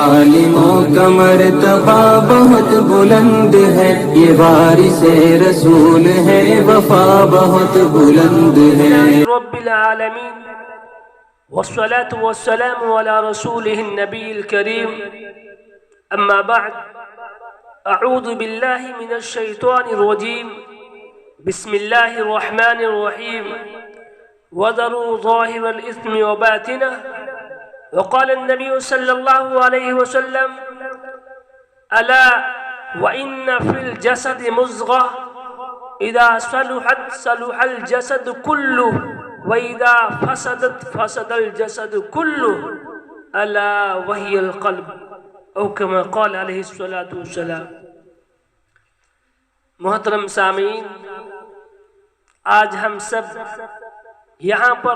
عالموں کا مرتبہ بہت بلند ہے، یہ وارث رسول ہے، وفا بہت بلند ہے۔ رب العالمین والصلاة والسلام على رسوله النبي الكريم، أما بعد، أعوذ بالله من الشيطان الرجيم، بسم الله الرحمن الرحيم، وذروا ظاهر الإثم وباطنه، وقال النبي صلى الله عليه وسلم: ألا وإن في الجسد مضغة إذا صلحت صلح الجسد كله وإذا فسدت فسد الجسد كله ألا وهي القلب، أو كما قال عليه الصلاة والسلام۔ محترم سامعین، آج ہم سب یہاں پر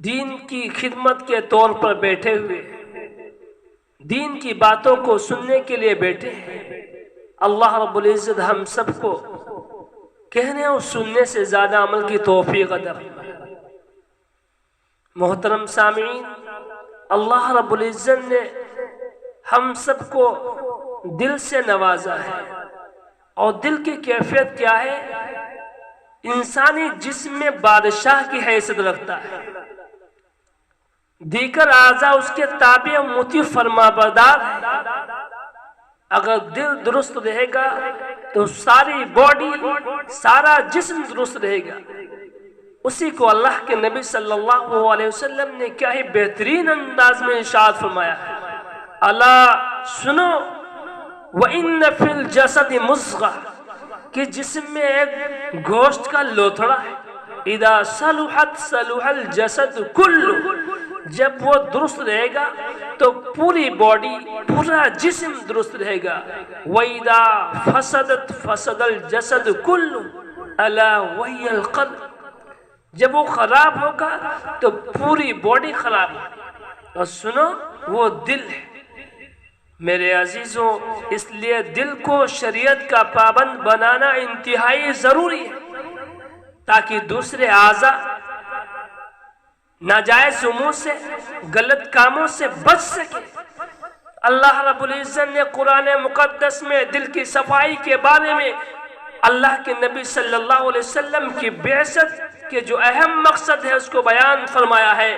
دین کی خدمت کے طور پر بیٹھے ہوئے، دین کی باتوں کو سننے کے لیے بیٹھے ہیں۔ اللہ رب العزت ہم سب کو کہنے اور سننے سے زیادہ عمل کی توفیق عطا فرمائے۔ محترم سامعین، اللہ رب العزت نے ہم سب کو دل سے نوازا ہے، اور دل کی کیفیت کیا ہے؟ انسانی جسم میں بادشاہ کی حیثیت رکھتا ہے، دیگر اعضاء اس کے تابع و مطیع فرما بردار ہے۔ اگر دل درست رہے گا تو ساری باڈی، سارا جسم درست رہے گا۔ اسی کو اللہ کے نبی صلی اللہ علیہ وسلم نے کیا ہی بہترین انداز میں ارشاد فرمایا ہے، الا سنو وَإِنَّ فِي الْجَسَدِ مُضْغَةً، کہ جسم میں ایک گوشت کا لوتھڑا ہے، اذا صلحت صلح الجسد کلہ، جب وہ درست رہے گا تو پوری باڈی، پورا جسم درست رہے گا۔ وَإِذَا فَسَدَتْ فَسَدَ الْجَسَدُ كُلُّهُ أَلَا وَهِيَ الْقَلْبُ، جب وہ خراب ہوگا تو پوری باڈی خراب ہوگی۔ اور سنو، وہ دل ہے۔ میرے عزیزوں، اس لیے دل کو شریعت کا پابند بنانا انتہائی ضروری ہے، تاکہ دوسرے اعضاء ناجائز امور سے، غلط کاموں سے بچ سکے۔ اللہ رب العزت نے قرآن مقدس میں دل کی صفائی کے بارے میں اللہ کے نبی صلی اللہ علیہ وسلم کی بعثت کے جو اہم مقصد ہے اس کو بیان فرمایا ہے۔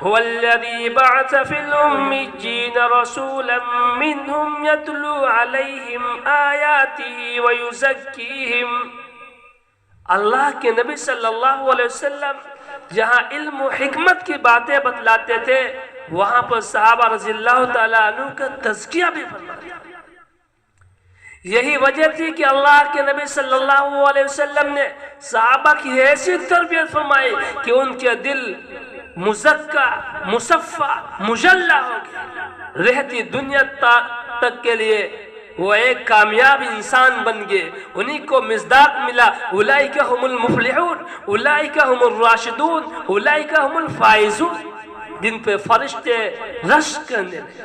هو الذي بعث في الأميين رسولا منهم يتلو عليهم آياته ويزكيهم۔ اللہ کے نبی صلی اللہ علیہ وسلم جہاں علم و حکمت کی باتیں بتلاتے تھے، وہاں پر صحابہ رضی اللہ تعالیٰ عنہ کا تزکیہ بھی فرماتے تھے۔ یہی وجہ تھی کہ اللہ کے نبی صلی اللہ علیہ وسلم نے صحابہ کی ایسی تربیت فرمائی کہ ان کے دل مزکہ، مصفہ، مجلہ ہو گیا، رہتی دنیا تک کے لیے وہ ایک کامیاب انسان بن گئے۔ انہی کو مصداق ملا، اولئک هم المفلحون، اولئک هم الراشدون، اولئک هم الفائزون، جن پہ فرشتے رش کرنے لگے۔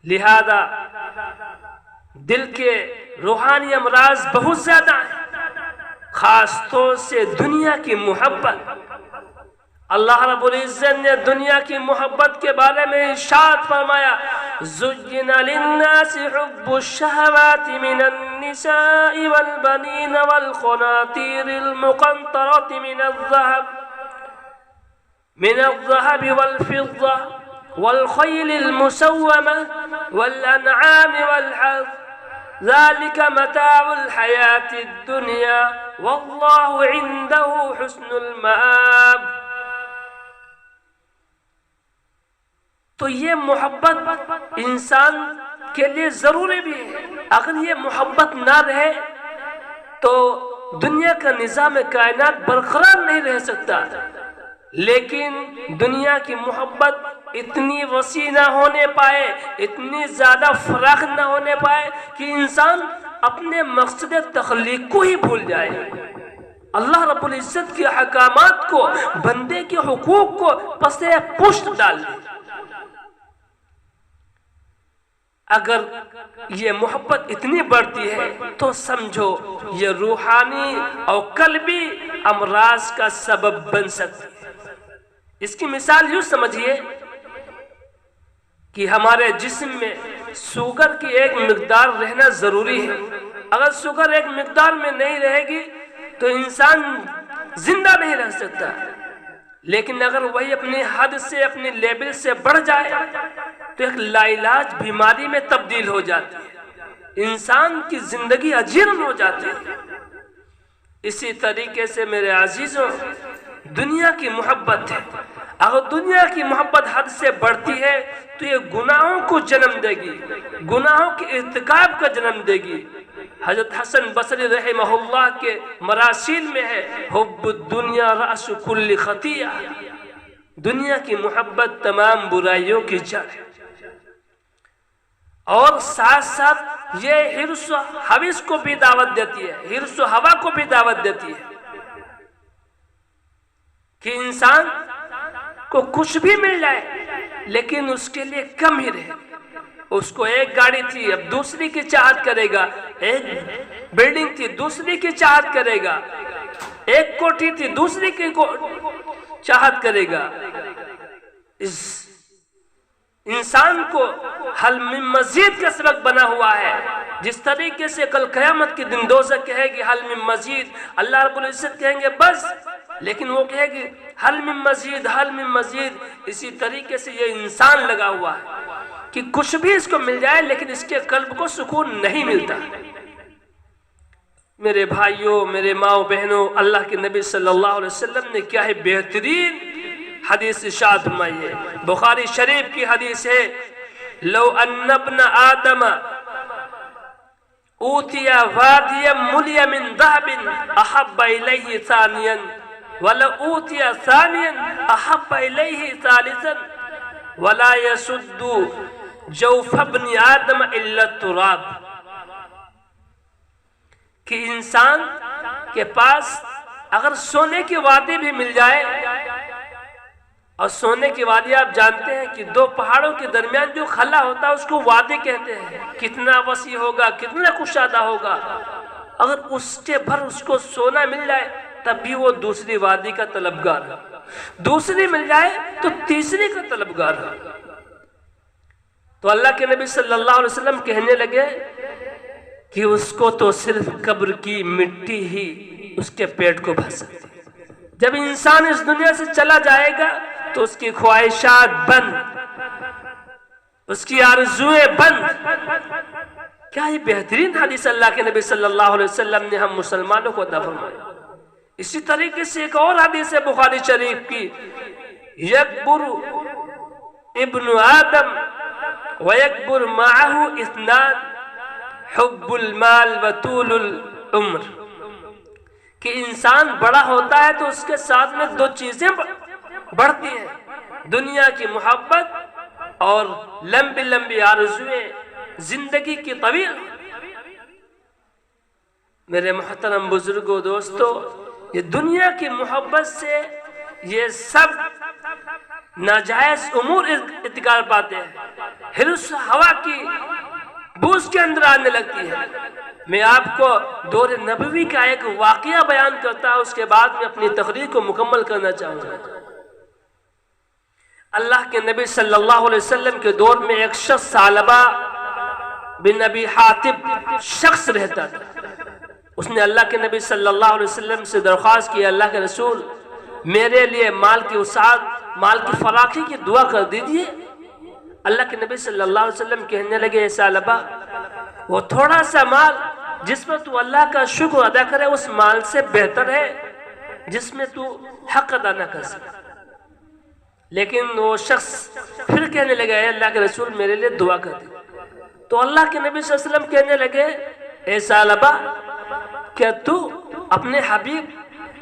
لہذا دل کے روحانی امراض بہت زیادہ ہیں، خاص طور سے دنیا کی محبت۔ اللہ رب العزت نے دنیا کی محبت کے بارے میں ارشاد فرمایا: زُيِّنَ لِلنَّاسِ حُبُّ الشَّهَوَاتِ مِنَ النِّسَاءِ وَالْبَنِينَ وَالْقَنَاطِيرِ الْمُقَنطَرَةِ مِنَ الذَّهَبِ وَالْفِضَّةِ وَالْخَيْلِ الْمُسَوَّمَةِ وَالْأَنْعَامِ وَالْحَرْثِ ذَلِكَ مَتَاعُ الْحَيَاةِ الدُّنْيَا وَاللَّهُ عِندَهُ حُسْنُ الْمَآبِ۔ تو یہ محبت انسان کے لیے ضروری بھی ہے۔ اگر یہ محبت نہ رہے تو دنیا کا نظام کائنات برقرار نہیں رہ سکتا۔ لیکن دنیا کی محبت اتنی وسیع نہ ہونے پائے، اتنی زیادہ فراخ نہ ہونے پائے کہ انسان اپنے مقصد تخلیق کو ہی بھول جائے، اللہ رب العزت کے احکامات کو، بندے کے حقوق کو پس پشت ڈال دے۔ اگر یہ محبت اتنی بڑھتی ہے تو سمجھو یہ روحانی اور قلبی امراض کا سبب بن سکتی ہے۔ اس کی مثال یوں سمجھیے کہ ہمارے جسم میں شوگر کی ایک مقدار رہنا ضروری ہے. اگر شوگر ایک مقدار میں نہیں رہے گی تو انسان زندہ نہیں رہ سکتا. لیکن اگر وہی اپنی حد سے اپنی لیول سے بڑھ جائے تو ایک لا علاج بیماری میں تبدیل ہو جاتی ہے. انسان کی زندگی اجیرن ہو جاتی ہے. اسی طریقے سے میرے عزیزوں دنیا کی محبت ہے. اگر دنیا کی محبت حد سے بڑھتی ہے تو یہ گناہوں کو جنم دے گی, گناہوں کے ارتکاب کا جنم دے گی. حضرت حسن بصری رحمہ اللہ کے مراسیل میں ہے حب الدنیا رأس کل خطیہ, دنیا کی محبت تمام برائیوں کی جڑ ہے. اور ساتھ ساتھ یہ حرص و حوث کو بھی دعوت دیتی ہے, حرص و ہوا کو بھی دعوت دیتی ہے کہ انسان کو کچھ بھی مل جائے لیکن اس کے لیے کم ہی رہے. اس کو ایک گاڑی تھی اب دوسری کی چاہت کرے گا, ایک بلڈنگ تھی دوسری کی چاہت کرے گا, ایک کوٹھی تھی دوسری کی چاہت کرے گا. اس انسان کو حل من مزید کا سبق بنا ہوا ہے. جس طریقے سے کل قیامت کے دن دوزخ کہے گی حل من مزید, اللہ رب العزت کہیں گے بس, لیکن وہ کہے گی حل من مزید حل من مزید. اسی طریقے سے یہ انسان لگا ہوا ہے کہ کچھ بھی اس کو مل جائے لیکن اس کے قلب کو سکون نہیں ملتا. میرے بھائیوں, میرے ماؤں بہنوں, اللہ کے نبی صلی اللہ علیہ وسلم نے کیا ہے بہترین حدیث ارشاد فرمائی ہے. بخاری شریف کی حدیث ہے لو ان ابن آدم اوتیا وادیا ملیا من ذهب احب الیہ ثانیا ولو اوتیا ثانیا احب الیہ ثالثا ولا يسد جوف ابن آدم الا التراب. کہ انسان کے پاس اگر سونے کی وادی بھی مل جائے, اور سونے کی وادی آپ جانتے ہیں کہ دو پہاڑوں کے درمیان جو خلا ہوتا ہے اس کو وادی کہتے ہیں. کتنا وسیع ہوگا, کتنا کشادہ ہوگا. اگر اس کے بھر اس کو سونا مل جائے تب بھی وہ دوسری وادی کا طلبگار ہے, دوسری مل جائے تو تیسری کا طلبگار ہے. تو اللہ کے نبی صلی اللہ علیہ وسلم کہنے لگے کہ اس کو تو صرف قبر کی مٹی ہی اس کے پیٹ کو بھر سکتی ہے. جب انسان اس دنیا سے چلا جائے گا تو اس کی خواہشات بند, اس کی آرزویں بند. کیا یہ بہترین حدیث اللہ کے نبی صلی اللہ علیہ وسلم نے ہم مسلمانوں کو عطا فرمائی. اسی طریقے سے ایک اور حدیث ہے بخاری شریف کی, یکبر ابن آدم ویکبر معہ اثنان حب المال وطول العمر. کہ انسان بڑا ہوتا ہے تو اس کے ساتھ میں دو چیزیں بڑھتی ہیں, دنیا کی محبت اور لمبی لمبی آرزویں, زندگی کی طویل. میرے محترم بزرگوں, دوستو, یہ دنیا کی محبت سے یہ سب ناجائز امور ارتکاب پاتے ہیں. حرص ہوا کی بوجھ کے اندر آنے لگتی ہے. میں آپ کو دور نبوی کا ایک واقعہ بیان کرتا ہوں, اس کے بعد میں اپنی تقریر کو مکمل کرنا چاہوں گا. اللہ کے نبی صلی اللہ علیہ وسلم کے دور میں ایک شخص ثعلبہ بن ابی حاتب شخص رہتا تھا. اس نے اللہ کے نبی صلی اللہ علیہ وسلم سے درخواست کی, اللہ کے رسول میرے لیے مال کی وسعت, مال کی فراخی کی دعا کر دیجیے. اللہ کے نبی صلی اللہ علیہ وسلم کہنے لگے, اے ثعلبہ, وہ تھوڑا سا مال جس میں تو اللہ کا شکر ادا کرے اس مال سے بہتر ہے جس میں تو حق ادا نہ کر سکے. لیکن وہ شخص پھر کہنے لگا, اے اللہ کے رسول میرے لیے دعا کر دی. تو اللہ کے نبی صلی اللہ علیہ وسلم کہنے لگے, اے ثعلبہ, کیا تو اپنے حبیب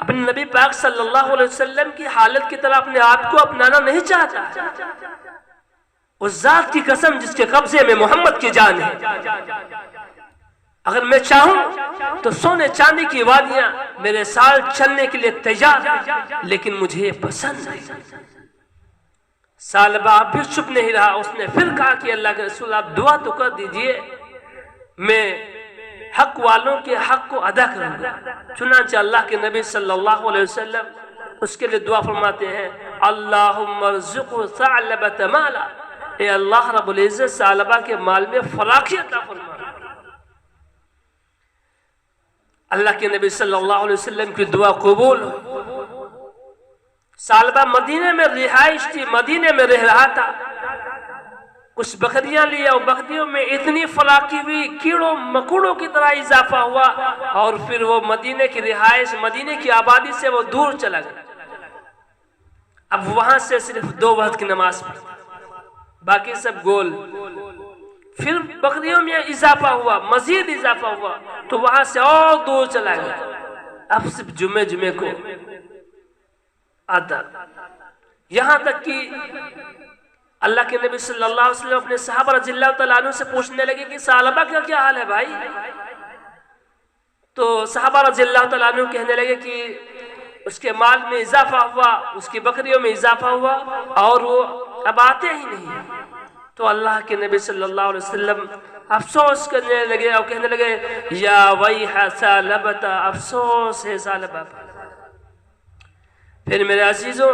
اپنے نبی پاک صلی اللہ علیہ وسلم کی حالت کی طرح اپنے آپ کو اپنانا نہیں چاہتا؟ اس ذات کی قسم جس کے قبضے میں محمد کی جان ہے, اگر میں چاہوں تو سونے چاندی کی وادیاں میرے سال چلنے کے لیے تیار ہیں, لیکن مجھے یہ پسند نہیں. ثعلبہ اب بھی چپ نہیں رہا. اس نے پھر کہا کہ اللہ کے رسول آپ دعا تو کر دیجئے, میں حق والوں کے حق کو ادا کروں گا. چنانچہ اللہ کے نبی صلی اللہ علیہ وسلم اس کے لیے دعا فرماتے ہیں, اللہم ارزق ثعلبۃ مالا, اے اللہ رب العزت ثعلبہ کے مال میں فراخی عطا فرما۔ اللہ کے نبی صلی اللہ علیہ وسلم کی دعا قبول ہو۔ ثعلبہ مدینے میں رہائش تھی، مدینے میں رہ رہا تھا، کچھ بکریاں لیا، اور بکریوں میں اتنی فراخی ہوئی، کیڑوں مکوڑوں کی طرح اضافہ ہوا، اور پھر وہ مدینے کی رہائش، مدینے کی آبادی سے وہ دور چلا گیا۔ اب وہاں سے صرف 2 وقت کی نماز پڑھتا، باقی سب گول۔ پھر بکریوں میں اضافہ ہوا، مزید اضافہ ہوا، تو وہاں سے اور دور چلا گیا۔ اب صرف جمعے کو آتا، یہاں تک کہ اللہ کے نبی صلی اللہ علیہ وسلم اپنے صحابہ رضی اللہ تعالیٰ عنہ سے پوچھنے لگے کہ ثعلبہ کا کیا حال ہے بھائی؟ تو صحابہ رضی اللہ تعالیٰ عنہ کہنے لگے کہ اس کے مال میں اضافہ ہوا، اس کی بکریوں میں اضافہ ہوا، اور وہ اب آتے ہی نہیں۔ تو اللہ کے نبی صلی اللہ علیہ وسلم افسوس کرنے لگے اور کہنے لگے یا ویح ثعلبۃ، افسوس ہے ثعلبہ پر۔ پھر میرے عزیزوں،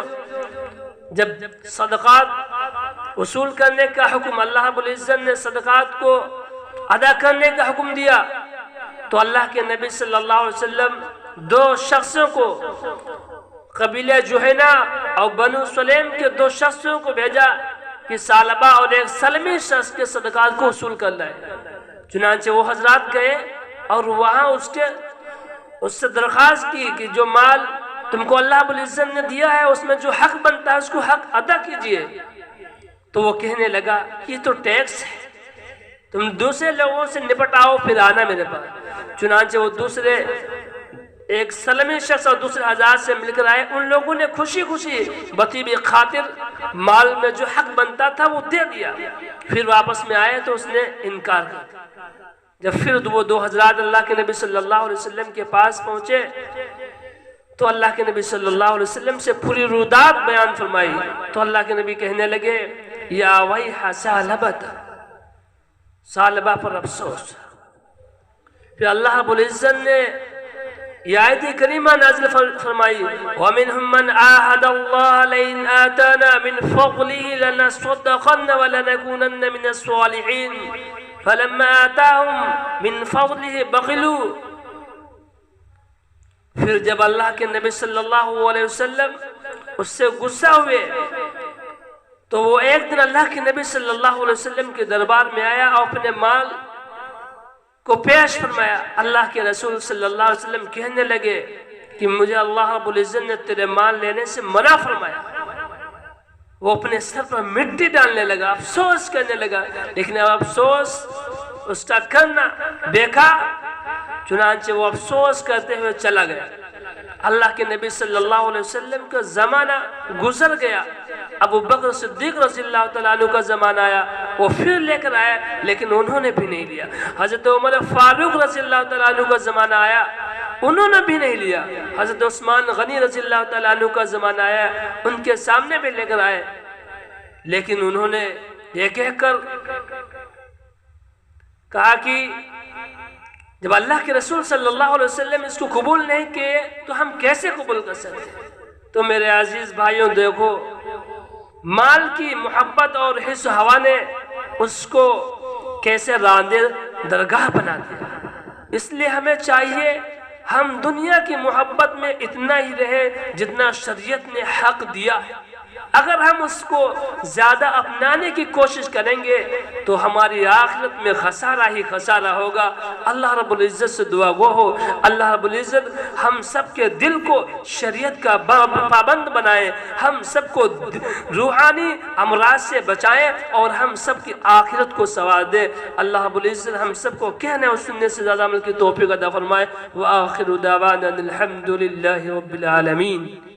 جب صدقات وصول کرنے کا حکم، اللہ رب العزت نے صدقات کو ادا کرنے کا حکم دیا، تو اللہ کے نبی صلی اللہ علیہ وسلم 2 شخصوں کو، قبیلہ جوہینہ اور بنو سلیم کے 2 شخصوں کو بھیجا کہ ثعلبہ اور ایک سلمی شخص کے صدقات کو وصول کر لائے۔ چنانچہ وہ حضرات گئے اور وہاں اس سے درخواست کی کہ جو مال تم کو اللہ رب العزت نے دیا ہے، اس میں جو حق بنتا ہے اس کو حق ادا کیجئے۔ تو وہ کہنے لگا یہ تو ٹیکس ہے، تم دوسرے لوگوں سے نپٹ آؤ پھر آنا میرے پاس۔ چنانچہ وہ دوسرے ایک سلمی شخص اور دوسرے ہزار سے مل کر آئے، ان لوگوں نے خوشی خوشی بطیبی خاطر مال میں جو حق بنتا تھا وہ دے دیا۔ پھر واپس میں آئے تو اس نے انکار کر دیا۔ جب پھر وہ 2 حضرات اللہ کے نبی صلی اللہ علیہ وسلم کے پاس پہنچے تو اللہ کے نبی صلی اللہ علیہ وسلم سے پوری رودات بیان فرمائی، تو اللہ کے نبی کہنے لگے یا ویح ثعلبۃ، ثعلبہ پر افسوس۔ پھر اللہ رب العزت نے یہ آیت کریمہ نازل فرمائی وَمِنْهُمْ مَنْ عَاهَدَ اللَّهَ لَئِنْ آتَانَا مِنْ فَضْلِهِ لَنَصَّدَّقَنَّ وَلَنَكُونَنَّ مِنَ الصَّالِحِينَ فَلَمَّا آتَاهُمْ مِنْ فَضْلِهِ بَخِلُوا۔ پھر جب اللہ کے نبی صلی اللہ علیہ وسلم اس سے غصہ ہوئے تو وہ ایک دن اللہ کے نبی صلی اللہ علیہ وسلم کے دربار میں آیا اور اپنے مال کو پیش فرمایا۔ اللہ کے رسول صلی اللہ علیہ وسلم کہنے لگے کہ مجھے اللہ رب العزت نے تیرے مال لینے سے منع فرمایا۔ وہ اپنے سر پر مٹی ڈالنے لگا، افسوس کرنے لگا، لیکن اب افسوس اس کا کرنا بیکار۔ چنانچہ وہ افسوس کرتے ہوئے چلا گیا۔ اللہ کے نبی صلی اللہ علیہ وسلم کا زمانہ گزر گیا، ابو بکر صدیق رضی اللہ تعالیٰ عنہ کا زمانہ آیا، وہ پھر لے کر آیا لیکن انہوں نے بھی نہیں لیا۔ حضرت عمر فاروق رضی اللہ تعالیٰ عنہ کا زمانہ آیا، انہوں نے بھی نہیں لیا۔ حضرت عثمان غنی رضی اللہ تعالیٰ عنہ کا زمانہ آیا، ان کے سامنے بھی لے کر آئے، لیکن انہوں نے یہ کہہ کر کہا کہ جب اللہ کے رسول صلی اللہ علیہ وسلم اس کو قبول نہیں کیے تو ہم کیسے قبول کر سکتے؟ تو میرے عزیز بھائیوں دیکھو، مال کی محبت اور حس و ہوا نے اس کو کیسے راندے درگاہ بنا دیا۔ اس لیے ہمیں چاہیے ہم دنیا کی محبت میں اتنا ہی رہیں جتنا شریعت نے حق دیا ہے۔ اگر ہم اس کو زیادہ اپنانے کی کوشش کریں گے تو ہماری آخرت میں خسارہ ہی خسارہ ہوگا۔ اللہ رب العزت سے دعا گو ہو اللہ رب العزت ہم سب کے دل کو شریعت کا پابند بنائے، ہم سب کو روحانی امراض سے بچائے اور ہم سب کی آخرت کو سنوار دے۔ اللہ رب العزت ہم سب کو کہنے اور سننے سے زیادہ عمل کی توفیق عطا فرمائے۔ وآخر دعوانا الحمد للہ رب العالمین۔